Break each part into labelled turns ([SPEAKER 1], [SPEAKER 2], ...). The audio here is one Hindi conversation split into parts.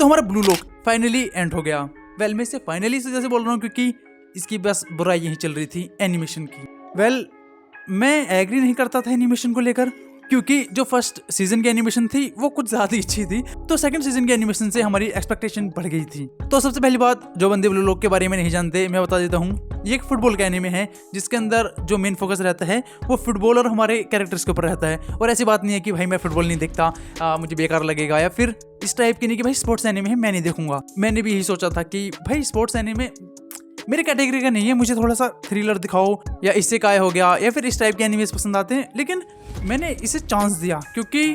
[SPEAKER 1] तो हमारा ब्लू लॉक फाइनली एंड हो गया। वेल मैं इसे फाइनली से जैसे बोल रहा हूँ क्योंकि इसकी बस बुराई यही चल रही थी एनिमेशन की। वेल मैं एग्री नहीं करता था एनिमेशन को लेकर, क्योंकि जो फर्स्ट सीजन की एनिमेशन थी वो कुछ ज्यादा ही अच्छी थी, तो सेकंड सीजन की एनिमेशन से हमारी एक्सपेक्टेशन बढ़ गई थी। तो सबसे पहली बात, जो बंदे ब्लू लॉक के बारे में नहीं जानते मैं बता देता हूँ, ये एक फुटबॉल का एनिमे है जिसके अंदर जो मेन फोकस रहता है वो फुटबॉल और हमारे कैरेक्टर्स के ऊपर रहता है। और ऐसी बात नहीं है कि भाई मैं फुटबॉल नहीं देखता, मुझे बेकार लगेगा, या फिर इस टाइप की नहीं कि भाई स्पोर्ट्स एनिमे है मैं नहीं देखूंगा। मैंने भी यही सोचा था कि भाई स्पोर्ट्स एनिमे मेरी कैटेगरी का नहीं है, मुझे थोड़ा सा थ्रिलर दिखाओ या इससे काय हो गया या फिर इस टाइप के एनिमेस पसंद आते हैं। लेकिन मैंने इसे चांस दिया क्योंकि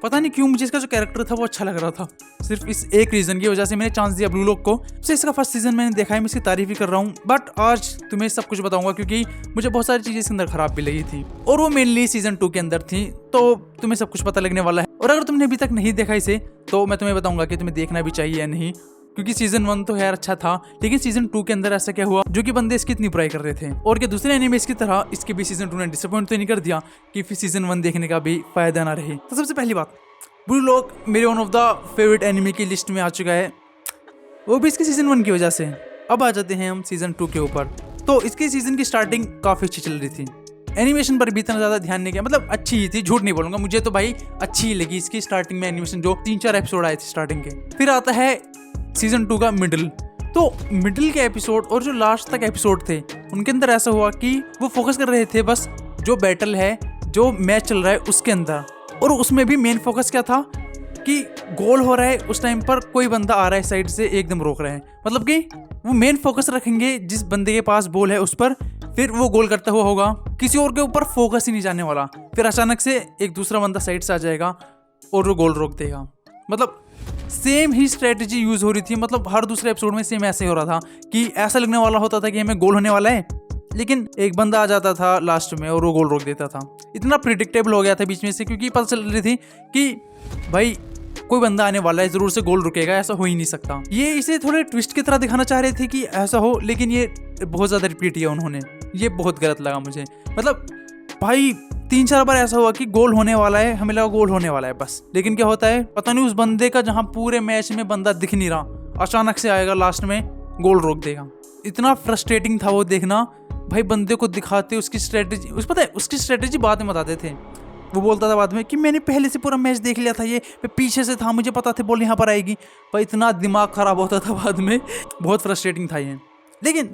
[SPEAKER 1] पता नहीं क्यों मुझे इसका जो कैरेक्टर था वो अच्छा लग रहा था। सिर्फ इस एक रीजन की वजह से मैंने चांस दिया ब्लू लॉक को। तो इसका फर्स्ट सीजन मैंने देखा है, मैं इसकी तारीफ भी कर रहा हूँ, बट आज तुम्हें सब कुछ बताऊंगा क्योंकि मुझे बहुत सारी चीजें इसके अंदर खराब भी लगी थी और वो मेनली सीजन 2 के अंदर थी। तो तुम्हें सब कुछ पता लगने वाला है। और अगर तुमने अभी तक नहीं देखा इसे तो मैं तुम्हें बताऊंगा कि तुम्हें देखना भी चाहिए या नहीं, क्योंकि सीजन 1 तो यार अच्छा था, लेकिन सीजन 2 के अंदर ऐसा क्या हुआ जो कि बंदे इसकी इतनी बुराई कर रहे थे। और क्या दूसरे एनिमेस की तरह इसके भी सीजन 2 ने डिसअपॉइंट तो नहीं कर दिया कि फिर सीजन 1 देखने का भी फायदा ना रहे। तो सबसे पहली बात, ब्लू लॉक मेरे one of the favourite anime की लिस्ट में आ चुका है, वो भी इसके सीजन 1 की वजह से। अब आ जाते हैं हम सीजन 2 के ऊपर। तो इसके सीजन की स्टार्टिंग काफी अच्छी चल रही थी, एनिमेशन पर भी इतना ज्यादा ध्यान नहीं किया, मतलब अच्छी ही थी, झूठ नहीं बोलूंगा, मुझे तो भाई अच्छी ही लगी इसकी स्टार्टिंग में एनिमेशन, जो 3-4 एपिसोड आए थे स्टार्टिंग के। फिर आता है सीजन 2 का मिडिल। तो मिडिल के एपिसोड और जो लास्ट तक एपिसोड थे उनके अंदर ऐसा हुआ कि वो फोकस कर रहे थे बस जो बैटल है, जो मैच चल रहा है उसके अंदर। और उसमें भी मेन फोकस क्या था कि गोल हो रहा है उस टाइम पर कोई बंदा आ रहा है साइड से एकदम रोक रहे हैं, मतलब कि वो मेन फोकस रखेंगे जिस बंदे के पास बॉल है उस पर, फिर वो गोल करता हुआ होगा, किसी और के ऊपर फोकस ही नहीं जाने वाला। फिर अचानक से एक दूसरा बंदा साइड से आ जाएगा और वो गोल रोक देगा। मतलब सेम ही स्ट्रेटेजी यूज हो रही थी, मतलब हर दूसरे एपिसोड में सेम ऐसे ही हो रहा था कि ऐसा लगने वाला होता था कि हमें गोल होने वाला है, लेकिन एक बंदा आ जाता था लास्ट में और वो गोल रोक देता था। इतना प्रिडिक्टेबल हो गया था बीच में से, क्योंकि पता चल रही थी कि भाई कोई बंदा आने वाला है, जरूर से गोल रुकेगा, ऐसा हो ही नहीं सकता। ये इसे थोड़े ट्विस्ट की तरह दिखाना चाह रहे थे कि ऐसा हो, लेकिन ये बहुत ज्यादा रिपीट किया उन्होंने, ये बहुत गलत लगा मुझे। मतलब भाई 3-4 बार ऐसा हुआ कि गोल होने वाला है, हमें लगा गोल होने वाला है बस, लेकिन क्या होता है पता नहीं, उस बंदे का जहां पूरे मैच में बंदा दिख नहीं रहा, अचानक से आएगा लास्ट में गोल रोक देगा। इतना फ्रस्ट्रेटिंग था वो देखना। भाई बंदे को दिखाते उसकी स्ट्रेटेजी, पता है उसकी स्ट्रेटेजी बाद में बताते थे। वो बोलता था बाद में कि मैंने पहले से पूरा मैच देख लिया था, ये मैं पीछे से था, मुझे पता था बॉल यहाँ पर आएगी। भाई इतना दिमाग खराब होता था बाद में, बहुत फ्रस्ट्रेटिंग था ये। लेकिन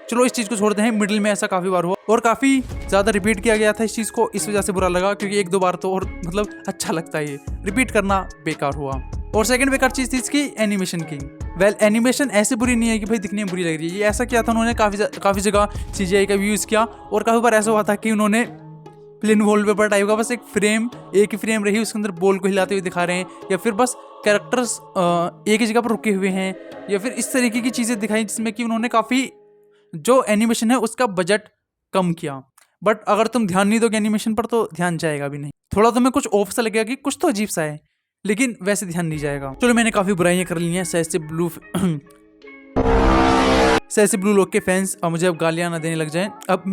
[SPEAKER 1] चलो इस चीज़ को छोड़ते हैं, मिडिल में ऐसा काफ़ी बार हुआ और काफ़ी ज़्यादा रिपीट किया गया था इस चीज़ को, इस वजह से बुरा लगा, क्योंकि 1-2 बार तो और मतलब अच्छा लगता है, ये रिपीट करना बेकार हुआ। और सेकंड बेकार चीज़ थी इसकी एनिमेशन की। वेल एनिमेशन ऐसे बुरी नहीं है कि भाई दिखने में बुरी लग रही है, ये ऐसा किया था उन्होंने, काफ़ी जगह CGI का भी यूज़ किया, और काफ़ी बार ऐसा हुआ था कि उन्होंने प्लेन वॉलपेपर टाइप का बस एक ही फ्रेम रही, उसके अंदर बॉल को हिलाते हुए दिखा रहे हैं, या फिर बस कैरेक्टर्स एक ही जगह पर रुके हुए हैं, या फिर इस तरीके की चीज़ें दिखाई जिसमें कि उन्होंने काफ़ी जो एनिमेशन है उसका बजट कम किया। बट अगर तुम ध्यान नहीं दोगे एनिमेशन पर तो ध्यान जाएगा भी नहीं, थोड़ा तुम्हें कुछ ऑफ सा लगेगा कि कुछ तो अजीब सा है, लेकिन वैसे ध्यान नहीं जाएगा। चलो मैंने काफ़ी बुराइयां कर ली हैं सहसे ब्लू लॉक के फैंस, और मुझे अब गालियां ना देने लग जाएं। अब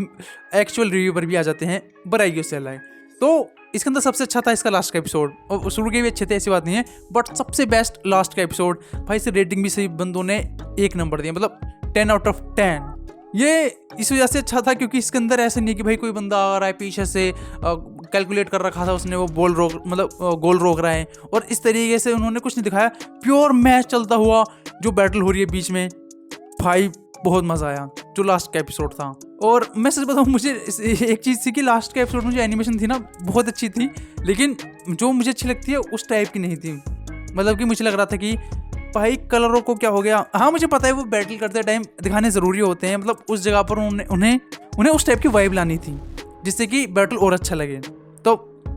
[SPEAKER 1] एक्चुअल रिव्यू पर भी आ जाते हैं, बुराइयों से लाए। तो इसके अंदर सबसे अच्छा था इसका लास्ट का एपिसोड, और शुरू के भी अच्छे थे, ऐसी बात नहीं है, बट सबसे बेस्ट लास्ट का एपिसोड। भाई इसे रेटिंग भी सही बंदों ने 1 नंबर दिया, मतलब 10 out of 10। ये इस वजह से अच्छा था क्योंकि इसके अंदर ऐसे नहीं कि भाई कोई बंदा आ रहा है पीछे से, कैलकुलेट कर रखा था उसने, वो गोल रोक रहा है, और इस तरीके से उन्होंने कुछ नहीं दिखाया। प्योर मैच चलता हुआ जो बैटल हो रही है बीच में, भाई बहुत मजा आया जो लास्ट का एपिसोड था। और मैं सच बताऊँ, मुझे एक चीज़ थी कि लास्ट का एपिसोड में जो एनिमेशन थी ना बहुत अच्छी थी, लेकिन जो मुझे अच्छी लगती है उस टाइप की नहीं थी। मतलब कि मुझे लग रहा था कि भाई कलरों को क्या हो गया। हाँ मुझे पता है वो बैटल करते टाइम दिखाने ज़रूरी होते हैं, मतलब उस जगह पर उन्हें उस टाइप की वाइब लानी थी जिससे कि बैटल और अच्छा लगे। तो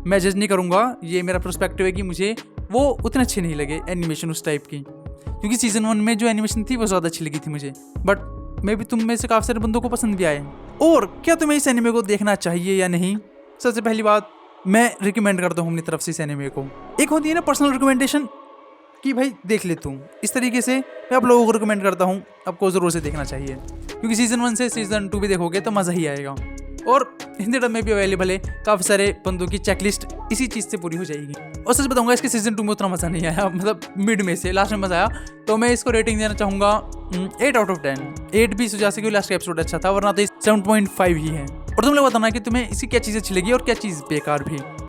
[SPEAKER 1] मैं जज नहीं करूँगा, ये मेरा पर्सपेक्टिव है कि मुझे वो उतने अच्छे नहीं लगे एनिमेशन उस टाइप की, क्योंकि सीजन 1 में जो एनिमेशन थी वो ज़्यादा अच्छी लगी थी मुझे। बट मे भी तुम में से काफ़ी सारे बंदों को पसंद भी आए। और क्या तुम्हें इस एनिमे को देखना चाहिए या नहीं? सबसे पहली बात, मैं रिकमेंड करता हूँ अपनी तरफ से इस एनिमे को। एक होती है ना पर्सनल रिकमेंडेशन कि भाई देख ले तू, इस तरीके से मैं आप लोगों को रिकमेंड करता हूँ, आपको ज़रूर से देखना चाहिए, क्योंकि सीजन 1 से सीजन 2 भी देखोगे तो मज़ा ही आएगा। और हिंदी डब में भी अवेलेबल है, काफ़ी सारे बंदों की चेकलिस्ट इसी चीज़ से पूरी हो जाएगी। और सच बताऊंगा इसके सीजन 2 में उतना मज़ा नहीं आया, मतलब मिड में से लास्ट में मज़ा आया। तो मैं इसको रेटिंग देना चाहूँगा 8 आउट ऑफ 10। 8 भी इस वजह से क्योंकि लास्ट का एपिसोड अच्छा था, वरना तो 7.5 ही है। और तुम लोग बताना कि तुम्हें इसकी क्या चीज़ अच्छी लगी और क्या चीज़ बेकार भी।